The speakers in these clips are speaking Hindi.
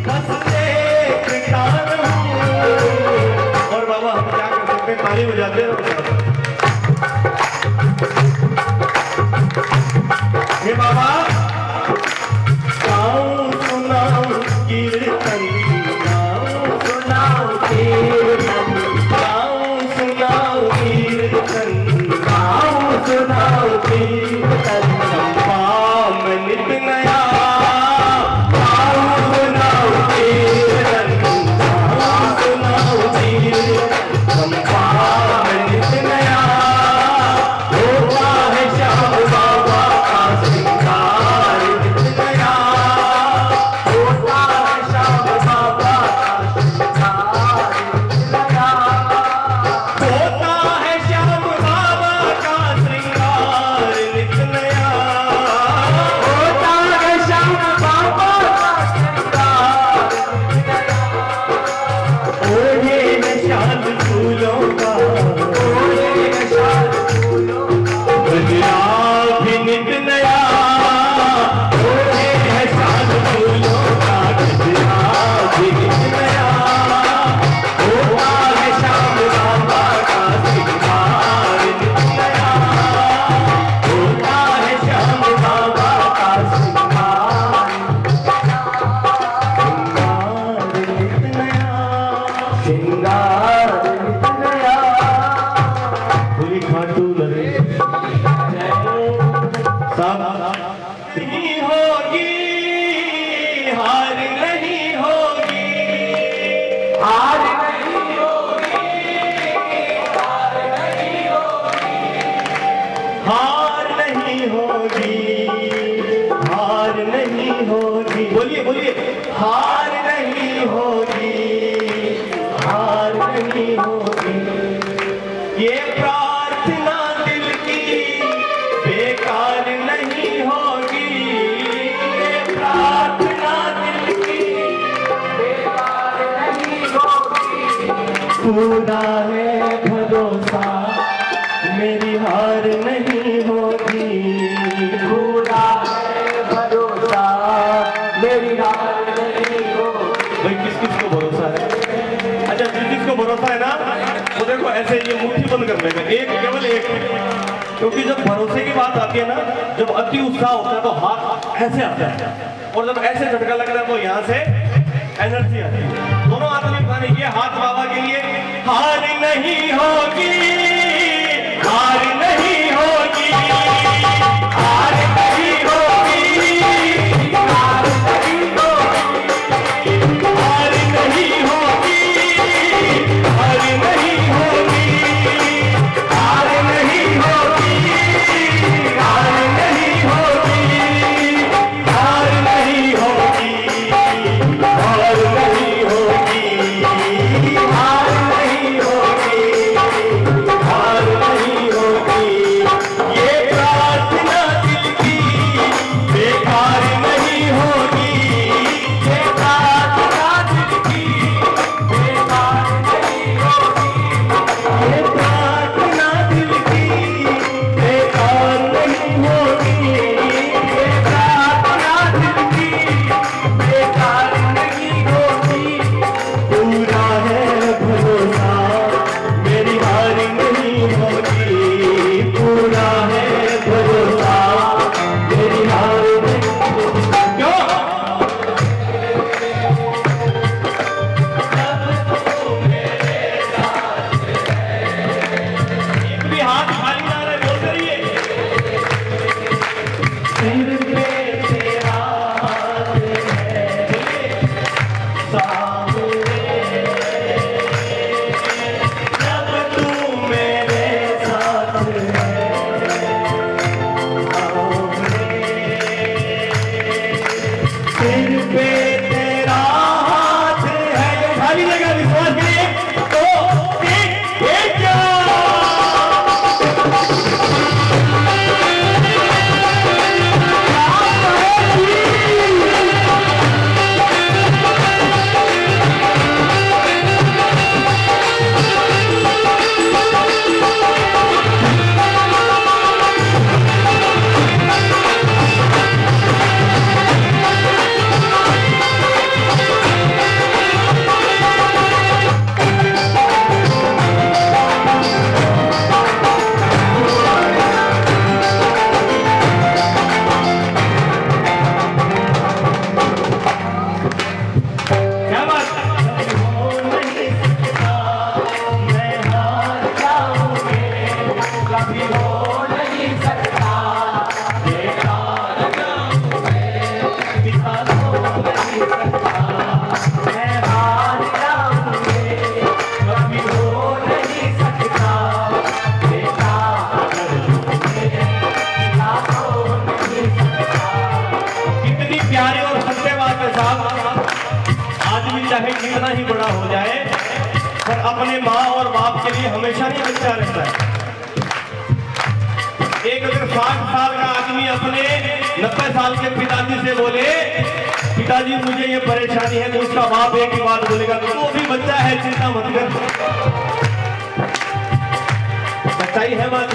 बस देखता रहूं। और बाबा हम क्या कर सकते हैं, ताली बजाते हैं। हे बाबा गाऊं सुनाऊं कीर्तन, गाऊं सुनाऊं कीर्तन, गाऊं सुनाऊं कीर्तन, गाऊं सुनाऊं कीर्तन, चंपा में नित नया गाऊं सुनाऊं कीर्तन, गाऊं सुनाऊं कीर्तन, चंपा में नित नया होता है श्याम बाबा का श्रृंगार नित नया, होता है श्याम बाबा का श्रृंगार नित नया, होता है श्याम बाबा का श्रृंगार नित नया, होता है श्याम बाबा का श्रृंगार नित नया। ओढ़े है शाल फूलों का, ओढ़े है शाल फूलों का, गजरा भी नित नया, ओढ़े है शाल फूलों का, गजरा भी नित नया, होता है श्याम बाबा का श्रृंगार नित नया, होता है श्याम बाबा का श्रृंगार नित नया, श्रृंगार नित नया। बोली खाटू लगे नहीं होगी, हार नहीं होगी, हार नहीं होगी, हार नहीं होगी, हार नहीं होगी, हार नहीं होगी। बोलिए बोलिए, हार नहीं होगी, हार नहीं होगी। ये प्रार्थना दिल की बेकार नहीं होगी, ये प्रार्थना दिल की बेकार नहीं होगी। पूरा है भरोसा मेरी हार नहीं होगी, पूरा है भरोसा मेरी हार नहीं होगी। भाई किस किस को भरोसा है? अच्छा जिस जिसको भरोसा है ना वो देखो ऐसे ये मुट्ठी बंद कर लेगा, एक केवल एक, क्योंकि जब भरोसे की बात आती है ना, जब अति उत्साह होता है तो हाथ ऐसे आता है, और जब ऐसे झटका लगता है तो यहाँ से एनर्जी आती है। दोनों हाथ में उठाने की, हाथ बाबा के लिए। हार नहीं होगी, हार नहीं होगी, हार नहीं होगी, हार नहीं होगी, हार नहीं होगी, हार नहीं होगी, हार नहीं होगी, हार नहीं होगी, हार नहीं होगी, हार नहीं होगी, हार नहीं होगी, हार नहीं होगी। ये प्रार्थना दिल की बेकार नहीं होगी, ये प्रार्थना दिल की बेकार नहीं होगी, ये प्रार्थना दिल की बेकार नहीं होगी, ये प्रार्थना दिल की बेकार नहीं होगी। पूरा है भरोसा मेरी हार नहीं होगी, पूरा है भरोसा मेरी हार नहीं होगी। क्यों? एक भी हाथ खाली ना रहे, बोल करिए। सिर पे तेरा हाथ है सामने, जब तू मेरे साथ है सामने, सिर पे तेरा हाथ है। ये खाली जगह विश्वास करिए तो एक क्या चाहे कितना ही बड़ा हो जाए, पर अपने माँ और बाप के लिए हमेशा नहीं बच्चा रहता है। एक अगर 60 साल का आदमी अपने 90 साल के पिताजी से बोले, पिताजी मुझे ये परेशानी है, तो उसका बाप एक ही बात बोलेगा, तो भी बच्चा है, चिंता मत कर। सच्चाई है बात।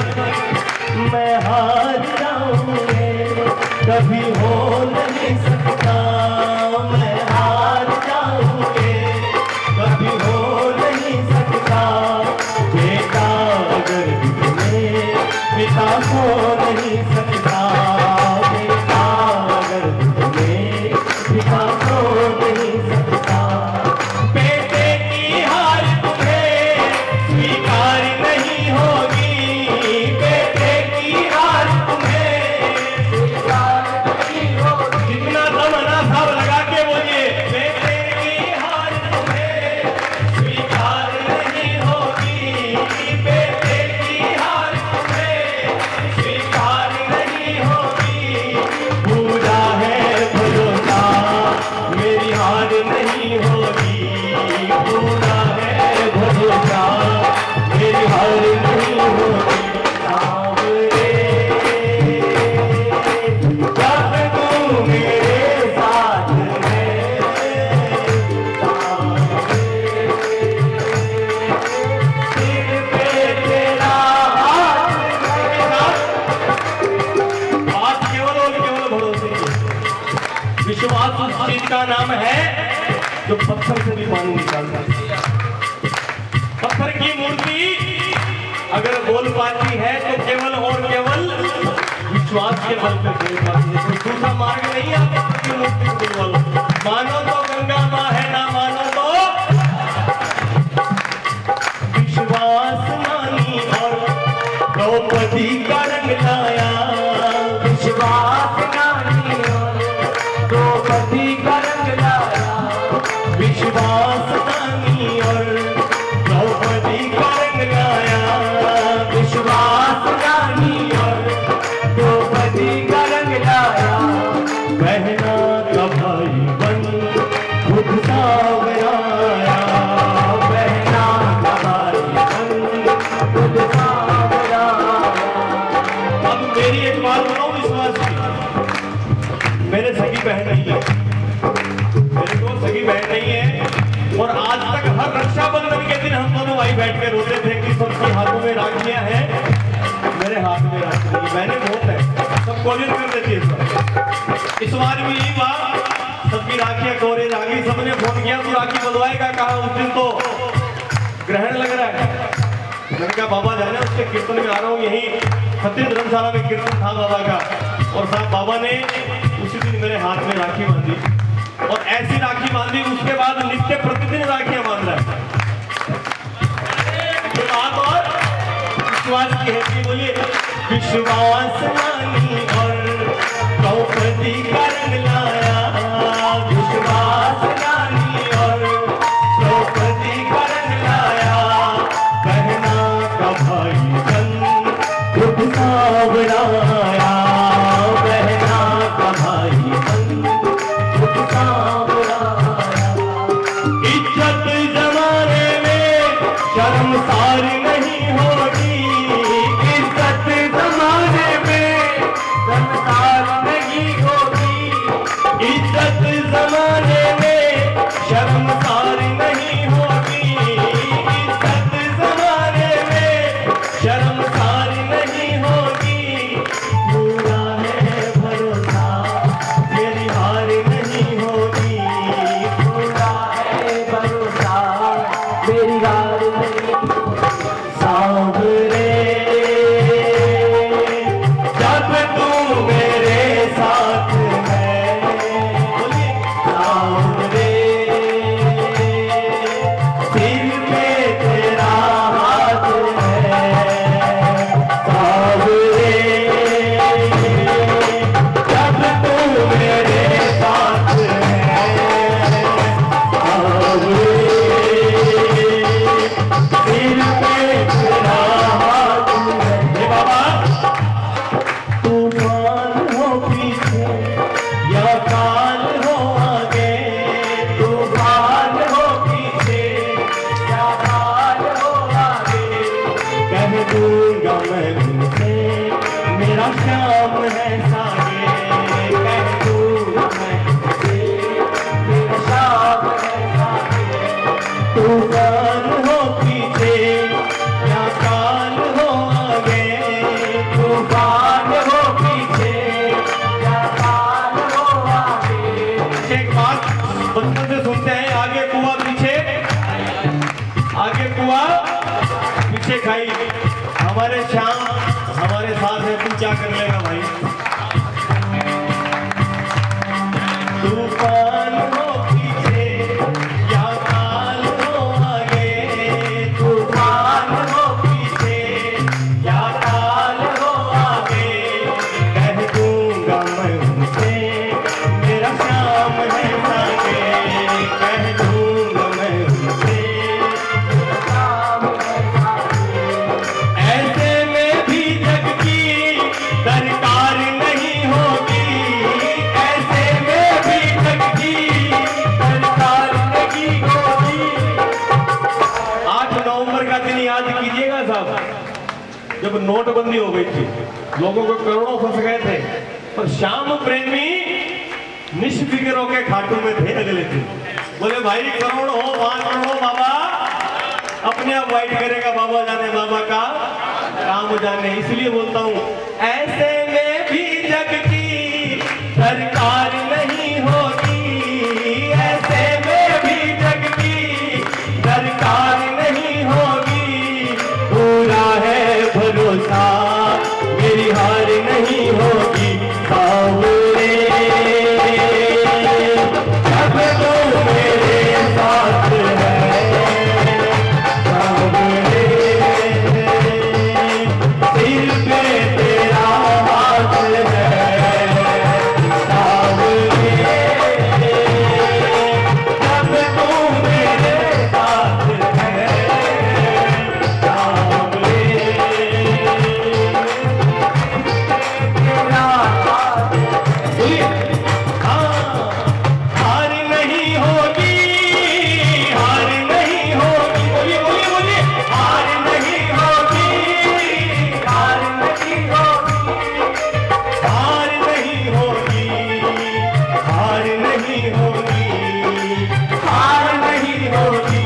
मैं हार जाऊंगे कभी हो नहीं सकता, मैं हार जाऊंगे कभी हो नहीं सकता। बेटा अगर तुम्हें पिता हो नहीं सकता, बेटा अगर तुम्हें पिता हो नहीं सकता। बेटे की हार तुम्हें स्वीकार नहीं होगी, बेटे की हार तुम्हें स्वीकार नहीं होगी। जितना दमना सब लगा के बोलिए, बेटे की हार तुम्हें स्वीकार नहीं होगी, बेटे की हार तुम्हें स्वीकार नहीं होगी। पूरा है भरोसा मेरी हार नहीं होगी, पूरा है भरोसा मेरी हार नहीं होगी। सांवरे जब तू मेरे साथ है, सांवरे सिर पे तेरा हाथ है। बात केवल और केवल भरोसे की। विश्वास उस चीज का नाम है जो पत्थर से भी पानी निकालता है। पत्थर की मूर्ति अगर बोल पाती है तो केवल और केवल विश्वास के बल पे बोल पाती है। कोई दूसरा मार्ग नहीं है पत्थर की मूर्ति को केवल मानो तो गंगा माँ है, ना मानो तो विश्वास मानी और द्रौपदी का रंग लाया। विश्वास मानी और द्रौपदी का रंग लाया, विश्वास मानी और द्रौपदी का रंग लाया, विश्वास मानी और द्रौपदी का रंग लाया। बहना का भाई बन खुद सावराया, बहना का भाई बन खुद सावराया। अब मेरी एक बात सुनो विश्वास की, मेरे सगी बहन नहीं है, मेरे को सगी बहन नहीं है, और आज तक हर रक्षाबंधन के दिन हम दोनों भाई बैठ के रोते थे कि सबके हाथों में राखियां हैं, मेरे हाथ में राखी नहीं। मैंने बहुत है, सब कोशिश कर देती है। इस बार भी यही बात, सबकी राखियां कोरे राखी, सबने फोन किया तो राखी बंधवाएगा कहा, उस दिन तो ग्रहण लग रहा है। मैंने कहा बाबा जाने उसके कीर्तन में आ रहा हूँ, यही सत्य धर्मशाला में कीर्तन था बाबा का, और साहब बाबा ने उसी दिन मेरे हाथ में राखी बांधी, और ऐसी राखी बांधी उसके बाद नित्य प्रतिदिन राखियां बांध रहा है। ये बात और विश्वास की है कि बोलिए विश्वास मानी और द्रौपदी का रंग लाया, विश्वास मानी और द्रौपदी का रंग लाया। बहना का भाई बन खुद सावराया, बहना का भाई बन खुद सावराया। इज्जत जमाने में शर्मसार नहीं होगी, इज्जत जमाने में शर्मसार नहीं होगी, इज्जत जमाने में शर्मसार नहीं होगी, इज्जत जमाने में शर्मसार नहीं होगी। पूरा है भरोसा मेरी हार नहीं होगी, पूरा है भरोसा मेरी हार नहीं होगी। सांवरे जब तू मेरे साथ है, बोलिए सांवरे बचपन से सुनते हैं आगे कुआं पीछे, आगे कुआं पीछे खाई। हमारे श्याम हमारे साथ है, तू क्या कर लेगा भाई? तूफान हो पीछे या काल हो आगे, तूफान हो पीछे या काल हो आगे, कह दूंगा मैं उनसे मेरा श्याम है सागे, कह दूंगा मैं उनसे श्याम है सागे। ऐसे में भी जग की दरकार नहीं होगी, ऐसे में भी जग की दरकार नहीं होगी। 8 नवंबर का दिन याद कीजिएगा साहब, जब नोटबंदी हो गई थी, लोगों को करोड़ों फंस गए थे, पर श्याम प्रेमी निष्फिक्र होके खाटू में थे अगले दिन। बोले भाई करोड़ हो 5 करोड़ हो बाबा, अपने आप वाइट करेगा बाबा जाने, बाबा का काम जाने। इसलिए बोलता हूं ऐसे में भी जग की सरकार नहीं होगी, ऐसे में भी जग की सरकार नहीं होगी। पूरा है भरोसा मेरी हार नहीं होगी, सावरे जब तो मेरे साथ है, सावरे सिर पे तेरा हाथ है, सावरे जब तो मेरे साथ है, सावरे तेरा हाथ। बोलिए हाँ, हार नहीं होगी, हार नहीं होगी, बोलिए बोलिए बोलिए, हार नहीं होगी, हार नहीं होगी, हार नहीं होगी, हार नहीं होगी, हार नहीं होगी,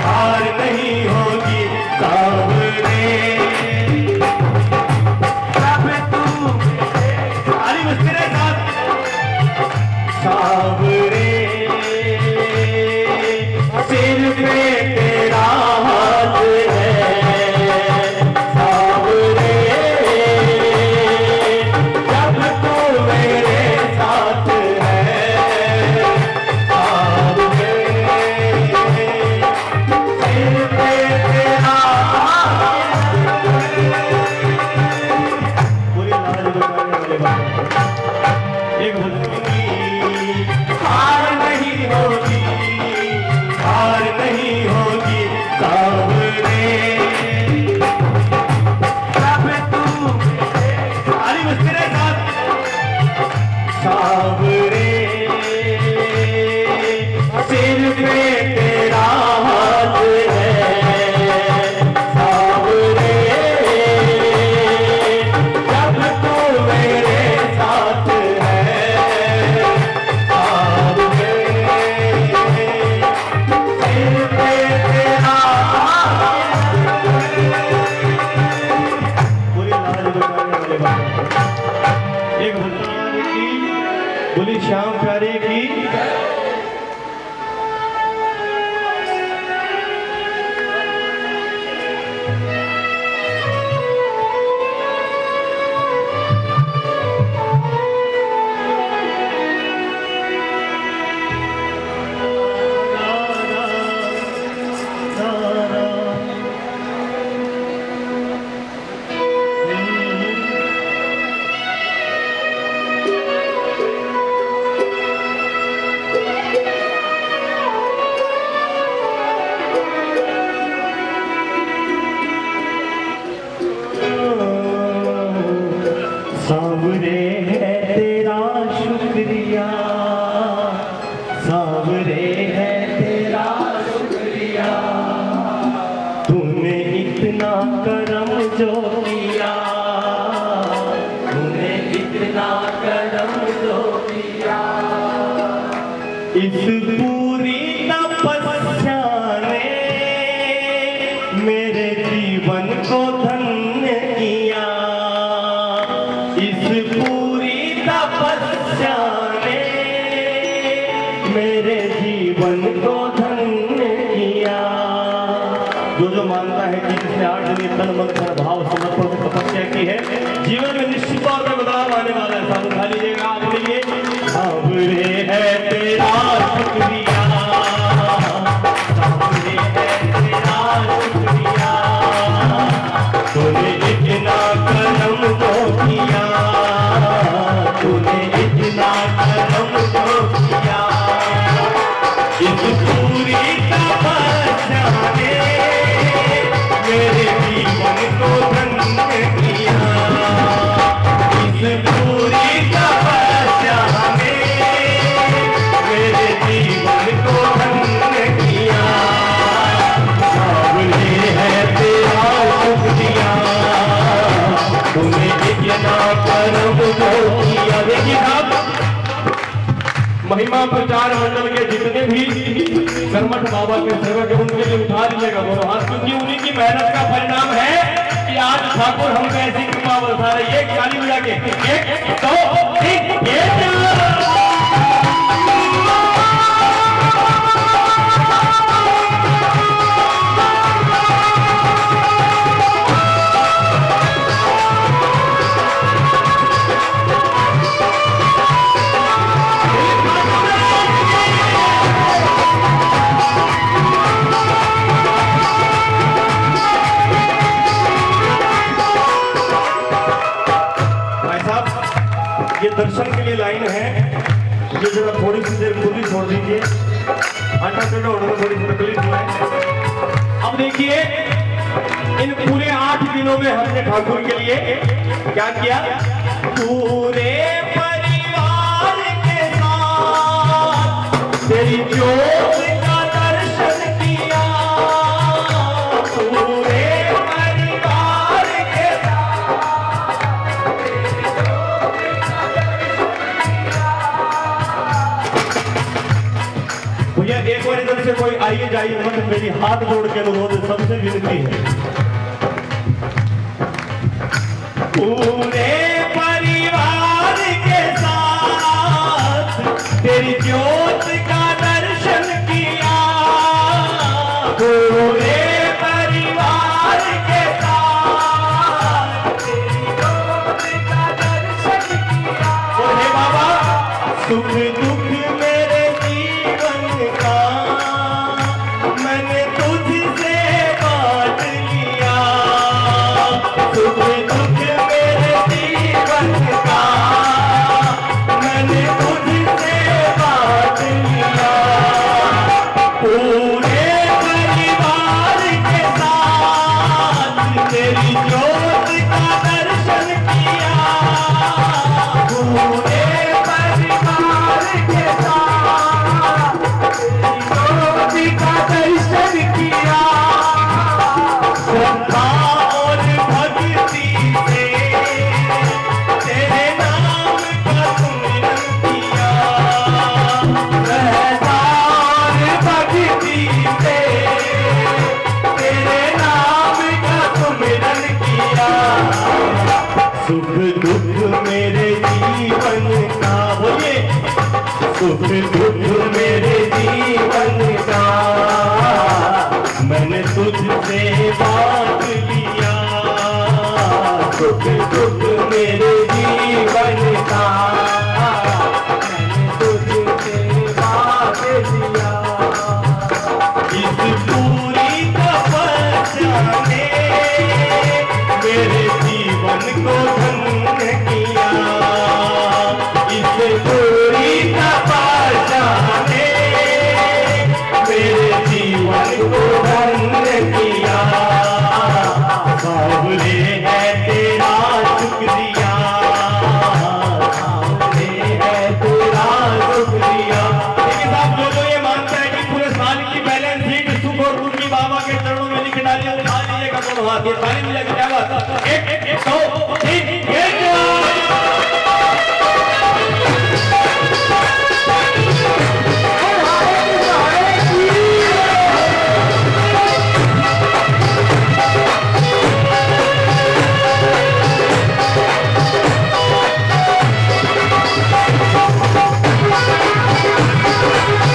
हार नहीं होगी, सावरे सब तू अरे मुझे साथ सावरे सिर पे तेरा हाथ है, सावरे जब तू मेरे साथ है, सावरे सिर पे तेरा हाथ है। पूरी लाज बचाने वाले बाबा एक भक्ति हार नहीं होगी, हार नहीं होगी, सावरे सब तू अरे मुझे साथ सावरे सिर पे तेरा हाथ है, सावरे जब तू मेरे साथ है, सावरे सिर पे तेरा हाथ है। पूरी लाज बचाने वाले बाबा एक भक्ति की बोली श्याम प्यारे की। सावरे है तेरा शुक्रिया, सावरे है तेरा शुक्रिया, तूने इतना करम जो किया, तूने इतना करम जो किया। इस पूरी तपस्या ने मेरे जीवन को धन्य किया, इस पूरी तपस्या ने मेरे जीवन को धन्य किया। जो मानता है कि जिसने 8 दिन तन मन धन भाव समर्पण से तपस्या की है, जीवन में निश्चित तौर पर बदलाव आने वाला है। साथ उठा लीजिएगा आप लिए। सावरे है तेरा शुक्रिया, सावरे है तेरा शुक्रिया, तूने इतना करम तो किया, तूने इतना करम तो किया। इस पूरी तपस्या ने मेरे जीवन को धन्य किया। इस पूरी तपस्या ने मेरे जीवन को धन्य किया। सावरे है तेरा शुक्रिया, तूने इतना करम तो किया। देखिए साहब, महिमा प्रचार मंडल के जितने भी कर्मठ बाबा के सेवक है उनके लिए उठा लीजिएगा दोनों हाथ, क्योंकि उन्हीं की मेहनत का परिणाम है कि आज ठाकुर हम ऐसी कृपा बरसा रही है। ताली बजा के 1 2 3 दर्शन के लिए लाइन है, ये जरा थोड़ी सी देर खुद ही छोड़ दीजिए, अंडा होने में थोड़ी सी तकलीफ हुआ है। अब देखिए, इन पूरे 8 दिनों में हमने ठाकुर के लिए क्या किया? पूरे परिवार के साथ तेरी ज्योत का दर्शन किया। पूरे परिवार के एक बार इधर से कोई आइए जाइए मत, मेरी हाथ जोड़ के अनुरोध सबसे विनती है। पूरे परिवार के साथ तेरी ज्योत का दर्शन किया। पूरे परिवार के साथ तेरी ज्योत का दर्शन किया। बोले बाबा, सुख दुख मेरे जीवन का मैंने तुझसे बांट लिया। सुख दुख मेरे जीवन का मैंने तुझसे बांट लिया। पूरे परिवार के साथ तेरी ज्योत का दर्शन किया। पूरे परिवार के साथ तेरी ज्योत का दर्शन किया। श्रद्धा और भक्ति से तेरे नाम का सुमिरन किया। श्रद्धा और भक्ति से तेरे नाम का सुमिरन किया। सुख दुख मेरे जीवन का, बोलिए, सुख दुख मेरे जीवन का मैंने तुझसे बांट लिया। सुख दुख मेरे जीवन का मैंने तुझसे बांट लिया। इस पूरी तपस्या ने मेरे जीवन को धन्य किया। इस पूरी तपस्या ने मेरे जीवन को धन्य किया। सावरे है तेरा शुक्रिया, सावरे है तेरा शुक्रिया। लेकिन साहब, जो ये मानता है कि पूरे साल की बैलेंस शीट सुख और दुख की बाबा के चरणों में लिख डालिए, उठा लीजिएगा दोनों हाथ। ये ताली मिलेगा क्या बात? 1 2 3 Thank you.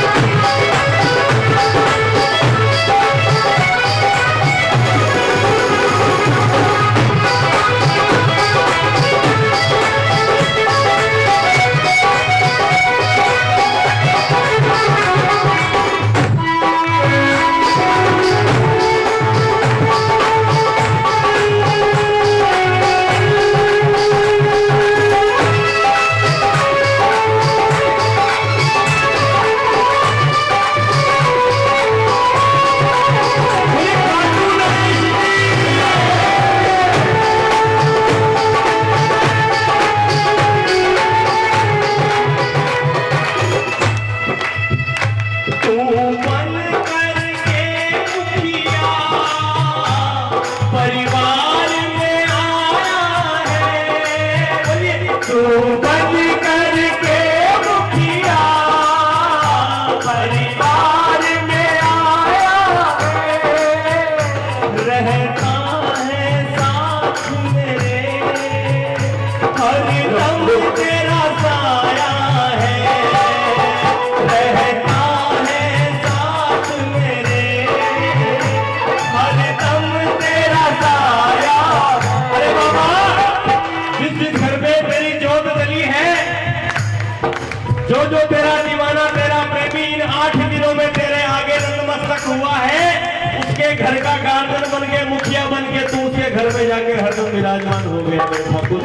जाके हरदम विराजमान हो गया मेरे ठाकुर।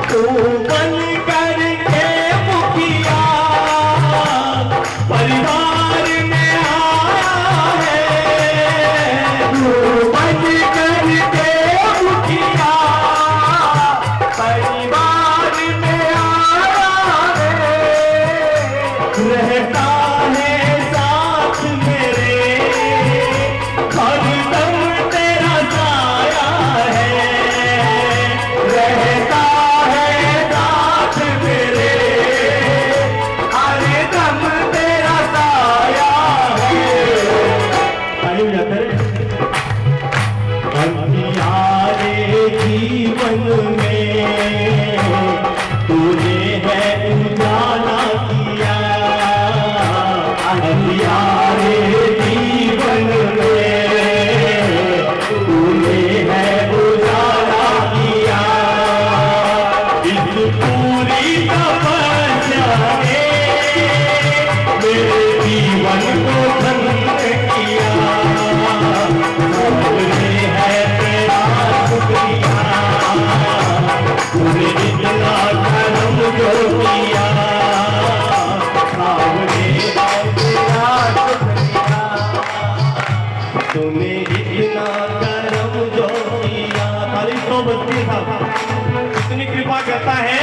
तू बन करके मुखिया परिवार में आया है, तू बन करके मुखिया परिवार में आया है, रहता है साथ मेरे हरदम तेरा साया है, रहता है साथ मेरे हरदम तेरा साया है। ताली बजाते रहे। अंधियारे जीवन में तूने है उजाला किया, अंधियारे जीवन में तूने है उजाला किया, इस पूरी तपस्या ने मेरे जीवन को धन्य किया, तूने है तेरा शुक्रिया, तूने इतना कर्म जो किया, सावरे तेरा शुक्रिया, तूने इतना कर्म जो किया। ताली तो बजती है साहब। इतनी कृपा करता है,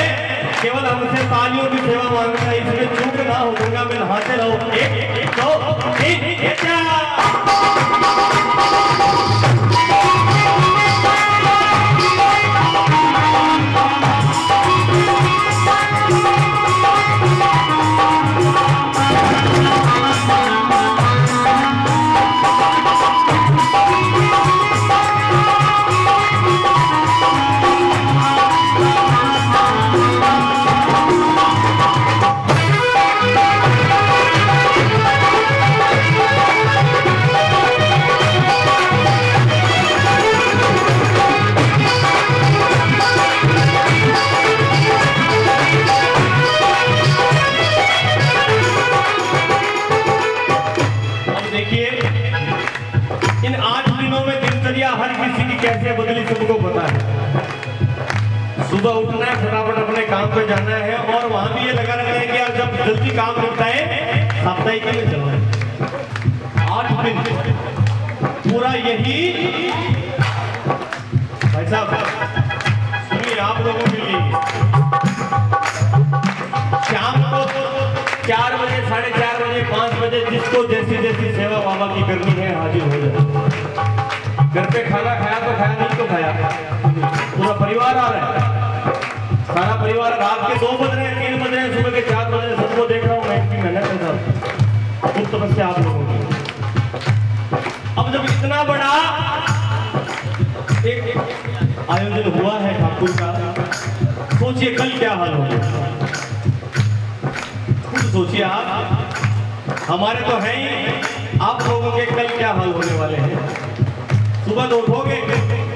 केवल हमसे तालियों की सेवा मांगता है, इसमें चूक ना हो, गंगा में नहाते रहो। एक दो तीन चार। इन 8 दिनों में दिनचर्या हर किसी की कैसे बदली सबको पता है। सुबह उठना है, फटाफट अपने काम पे जाना है, और वहां भी ये लगा रहना है कि यार जब जल्दी काम निपटा है साप्ताहिक में चलना है। 8 दिन पूरा यही। भाई साहब सुनिए, आप लोगों के लिए शाम को 4 बजे, 4:30 बजे, 5 बजे जिसको जैसी जैसी सेवा बाबा की करनी है हाजिर हो जाए। घर पे खाना खाया तो खाया, नहीं तो खाया, पूरा परिवार आ रहा है, सारा परिवार। रात के 2 बज रहे हैं, 3 बज रहे हैं, सुबह के 4 बज रहे हैं, सबको देख रहा हूँ मैं, इतनी मेहनत है साहब, खुद तपस्या आप लोगों की। अब जब इतना बड़ा एक आयोजन हुआ है ठाकुर का, सोचिए कल क्या हाल होगा। सोचिए आप, हमारे तो हैं ही, आप लोगों के कल क्या हाल होने वाले हैं। सुबह तो उठोगे,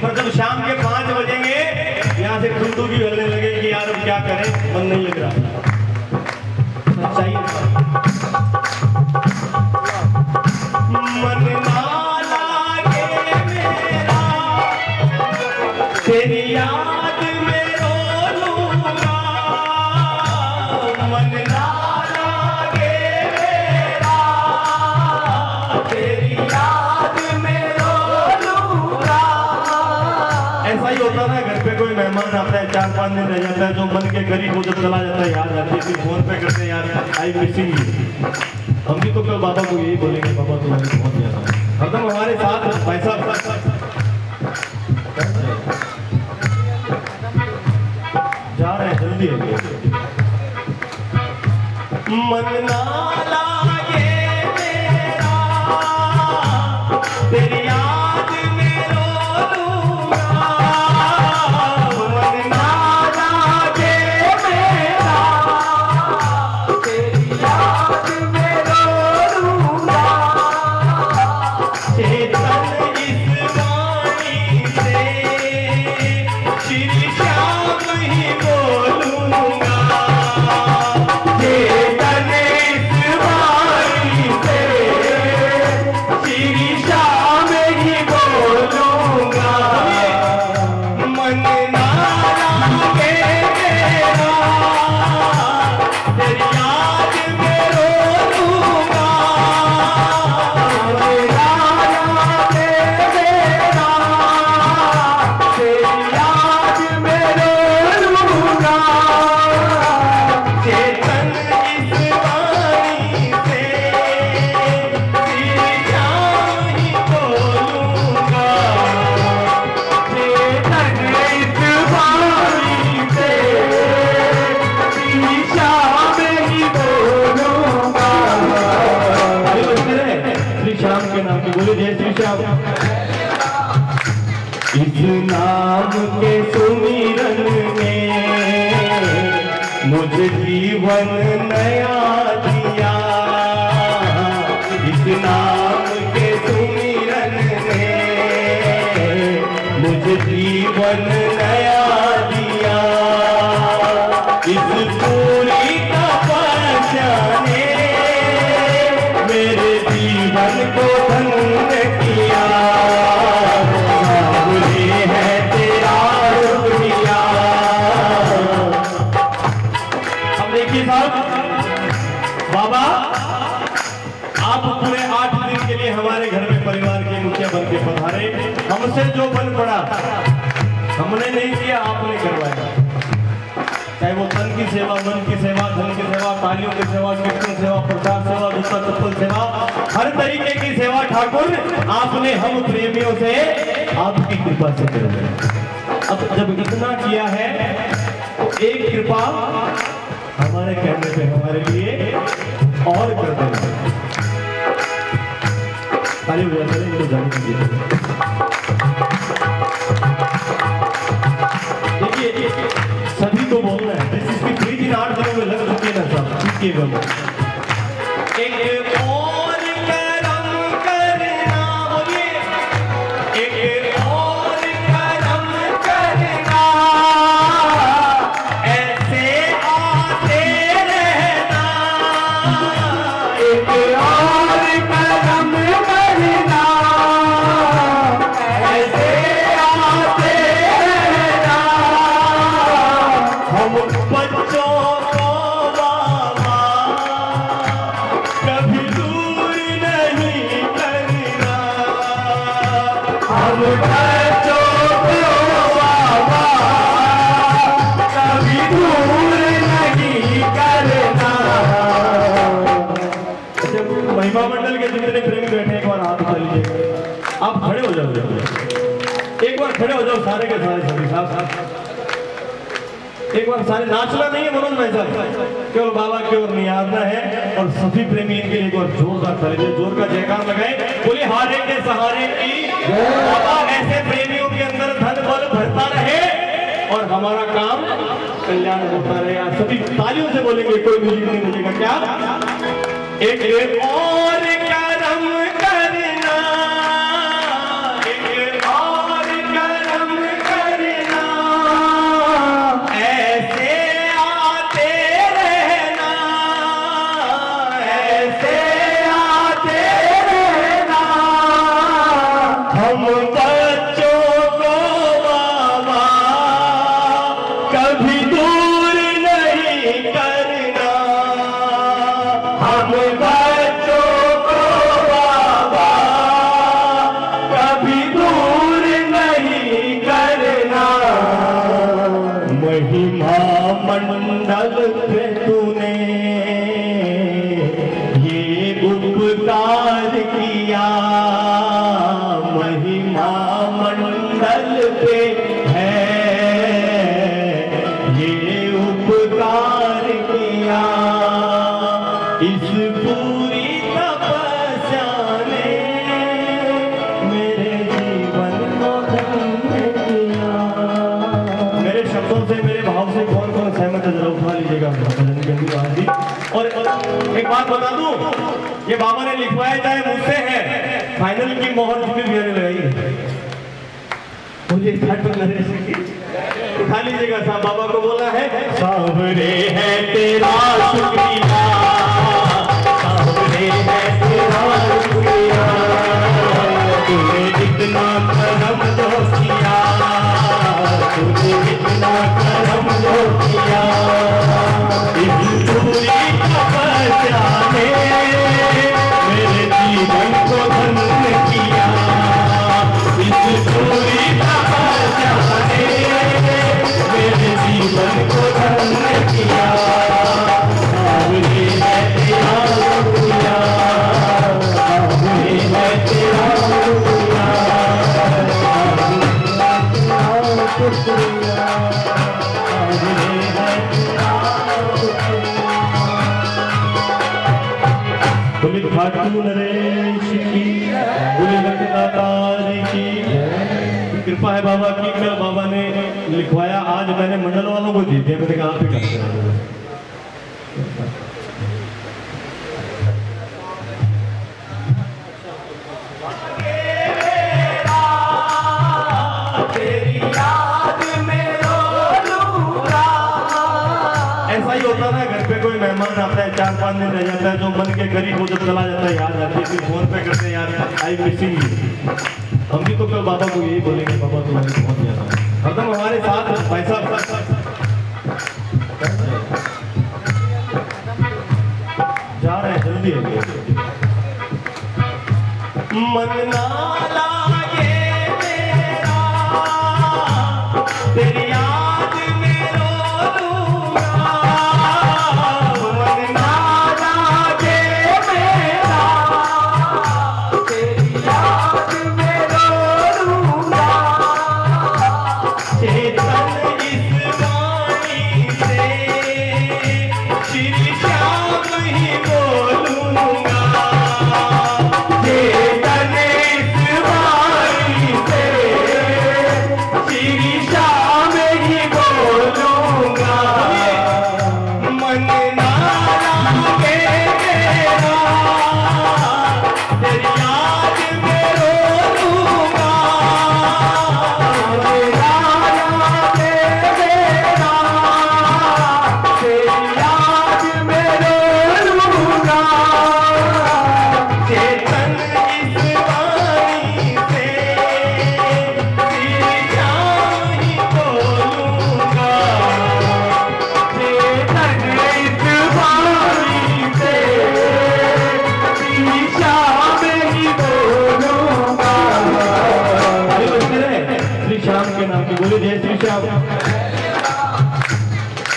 पर जब शाम के 5 बजेंगे यहाँ से खुंदू भी हलने लगे कि यार अब क्या करें, मन नहीं लग रहा। सच्चाई मन ना लागे मेरा, तेरी याद में रो लूंगा, मन ना होता है। घर पे कोई मेहमान आता है, 4-5 दिन रह जाता है, जो मन के करीब हो जब चला जाता है याद आती है, फिर फोन पे करते हैं यार आई मिसिंग यू। हम भी तो कल बाबा को यही बोलेंगे, बाबा तुम्हारी बहुत याद है, हरदम हमारे साथ पैसा जा रहे हैं, जल्दी मन ना लागे मेरा, तेरी याद में रो लूंगा, मन ना लागे मेरा, तेरी याद में रो लूंगा, चेतन इस वाणी से श्री श्याम ही बोलूंगा, चेतन इस वाणी से श्री श्याम इस नाम के सुमिरन में मुझे जीवन नया दिया। इस नाम के सुमिरन में मुझे जीवन नया दिया। इस पूरी तपस्या ने मेरे जीवन को धन्य किया। सावरे है तेरा शुक्रिया। अब देखिए साहब, बाबा आप पूरे 8 दिन के लिए हमारे घर में परिवार के मुखिया बन के पधारे। हमसे जो बन पड़ा हमने नहीं किया, आपने करवाया। चाहे वो तन की सेवा, मन की सेवा, धन की सेवा, तालियों की सेवा, कीर्तन सेवा, प्रसाद सेवा, जूता चप्पल सेवा, हर तरीके की सेवा ठाकुर आपने हम प्रेमियों से आपकी कृपा से करवाई। अब जब इतना किया है तो एक कृपा हमारे कहने पे हमारे लिए और कर देना। खाली हो जाता है इनको जाने दीजिए। देखिए सभी को बोलना है, इसकी 3 दिन 8 दिनों में लग चुकी है ना साहब, इसके गम एक और करम करना, बोलिए एक और करम करना, ऐसे आते रहना। एक और करम करना, ऐसे आते रहना। हम बच्चों को बाबा कभी दूर नहीं करना। हम बच्चों को बाबा कभी दूर नहीं करना। महिमा मंडल के जितने प्रेमी बैठे एक बार हाथ उठा लीजिए। आप खड़े हो जाओ, एक बार खड़े हो जाओ सारे के सारे सभी साहब। एक बार सारे नाचना नहीं है मनोज भाई साहब, केवल बाबा की ओर निहारना है। और सभी प्रेमी इनके लिए एक बार जोरदार ताली, जोर का जयकार लगाए। बोले हारे के सहारे की बाबा, ऐसे प्रेमियों के अंदर धन बल भरता रहे और हमारा काम कल्याण होता रहे। आप सभी तालियों से बोलेंगे, कोई म्यूजिक नहीं मिलेगा क्या? एक और करम करना, एक और करम करना, ऐसे आते रहना, ऐसे आते रहना। हम बच्चों को बाबा कभी दूर नहीं करना। हम बच्चों को बाबा कभी दूर नहीं करना। महिमा मंडल पे तूने ये उपकार किया। महिमा मंडल पे है ये उपकार किया। इस पूरी तपस्या ने मेरे जीवन को धन्य किया। मेरे शब्दों से, मेरे भाव से कौन कौन सहमत है, जरा उठा लीजिएगा भजन के लिए। और एक बात बता दूं, ये बाबा ने लिखवाया चाहे मुझसे है, फाइनल की मोहर जितनी भी लगाई है। मुझे उठा लीजिएगा साहब। बाबा को बोला है सावरे है तेरा शुक्रिया, सावरे है तेरा शुक्रिया। तूने जितना करम जो किया, तूने जितना करम जो किया। इस पूरी तपस्या ने मेरे जीवन को धन्य किया। इस पूरी तपस्या ने मेरे जीवन को धन्य किया। सावरे है तेरा शुक्रिया, सावरे है तेरा शुक्रिया, शुक्रिया, सावरे है तेरा शुक्रिया। बोले खाटू नरेश की, बोले दातार की कृपा है बाबा की। कल बाबा ने लिखवाया, आज मैंने मंडल वालों को दे दिया। मैंने कहा आप ही करते हैं। ऐसा ही होता ना, घर पे कोई मेहमान आता है, 4-5 दिन रह जाता है, जो मन के करीब हो जब चला जाता है याद आती है, फिर फोन पे करते हैं यार आई मिसिंग यू। हम भी तो कल बाबा को यही बोलेंगे, बाबा तुम्हारी बहुत याद है, हरदम हमारे साथ भाई साहब। जा रहे हैं, जल्दी है। मन ना लागे मेरा तेरी याद में रो लूंगा। मन ना लागे मेरा तेरी याद में रो लूंगा। चेतन इस वाणी से श्री श्याम ही बोलूंगा।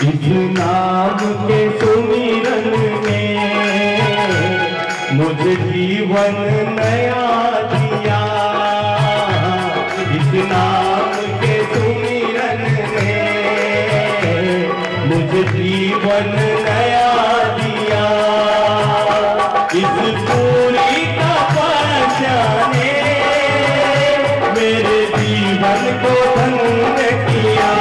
इस नाम के सुमिरन में मुझे जीवन नया दिया। इस नाम के सुमिरन में मुझे जीवन नया दिया। इस पूरी तपस्या ने मेरे जीवन को धन्य किया।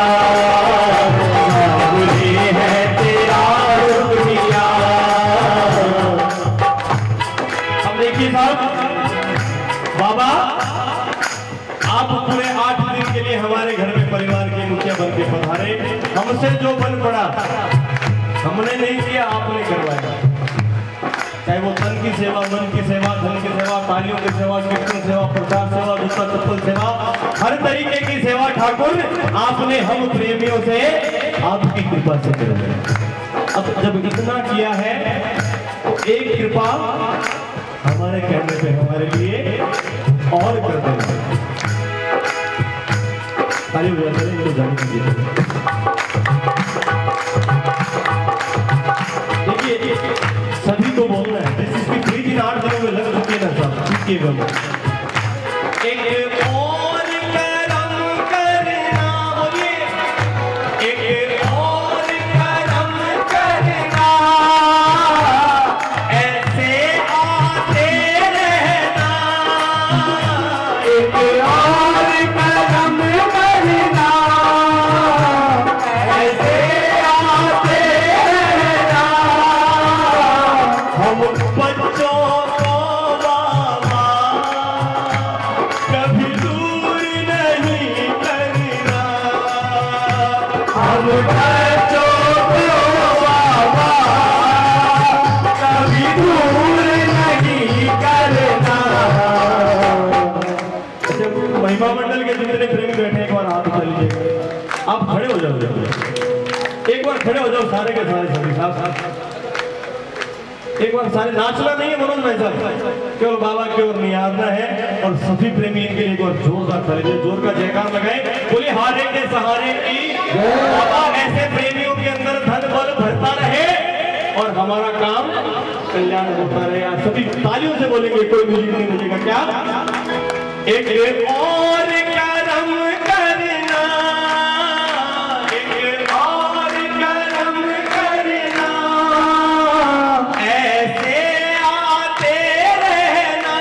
बाबा आप पूरे 8 दिन के लिए हमारे घर में परिवार के मुखिया बन के पधारे। हमसे जो बन पड़ा हमने नहीं किया, आपने करवाया। चाहे वो तन की सेवा, मन की सेवा, धन की सेवा, तालियों की सेवा, कीर्तन सेवा, प्रसाद सेवा, जूता चप्पल सेवा, हर तरीके की सेवा ठाकुर आपने हम प्रेमियों से आपकी कृपा से करवाई। अब जब इतना किया है तो एक कृपा हमारे कहने पे हमारे लिए और कर देना। खाली हुआ तो जाने दीजिए। देखिए सभी को बोलना है, जिसकी 3 दिन 8 दिनों में लग चुके ना सब इसके बोलो। एक और करम करना, बोलिए एक और करम करना, ऐसे आते रहना। एक और करम करना, ऐसे आते रहना। हम बच्चों को बाबा कभी दूर नहीं करना। हम बच्चों को बाबा कभी दूर नहीं करना। अच्छा, महिमा मंडल के जितने प्रेमी बैठे एक बार हाथ उठा लीजिए। आप खड़े हो जाओ, एक बार खड़े हो जाओ सारे के सारे सभी साथ। एक बार सारे नाचना नहीं है मनोज भाई साहब, केवल बाबा की ओर निहारना है। और सभी प्रेमी इनके लिए एक बार जोरदार ताली, जोर का जयकार लगाए। बोले हारे के सहारे की बाबा। ऐसे प्रेमियों के अंदर धन बल भरता रहे और हमारा काम कल्याण होता रहे। सभी तालियों से बोलेंगे, कोई म्यूजिक नहीं बजेगा क्या। एक और करम करना, एक और करम करना, ऐसे आते रहना।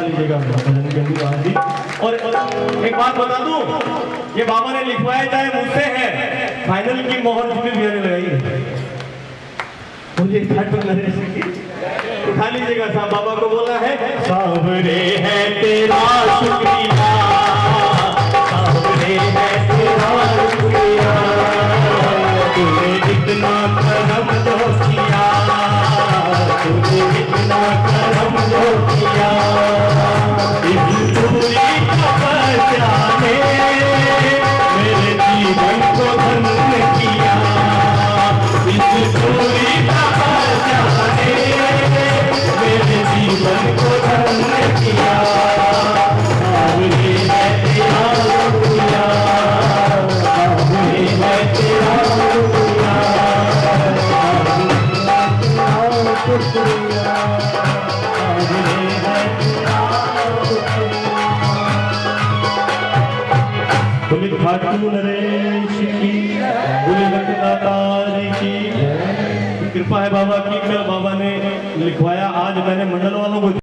लीजिएगा भजन के अनुसार जी। और एक बात बता दूं, ये बाबा ने लिखवाया चाहे मुझसे है, फाइनल की मोहर भी आने लगाई है। मुझे उठा लीजिएगा साहब, बाबा को बोला है सावरे है तेरा शुक्रिया, सावरे है तेरा शुक्रिया, तूने जितना करम जो किया, तूने जितना करम जो किया, इस पूरी तपस्या ने मेरे जीवन को धन्य किया, इस पूरी तपस्या ने मेरे जीवन को धन्य किया। सावरे है तेरा शुक्रिया, सावरे है तेरा शुक्रिया, शुक्रिया, सावरे है तेरा शुक्रिया। बोले खाटू नरेश की, बोले लखदाता जी की कृपा है बाबा की। कल बाबा ने लिखवाया, आज मैंने मंडल वालों को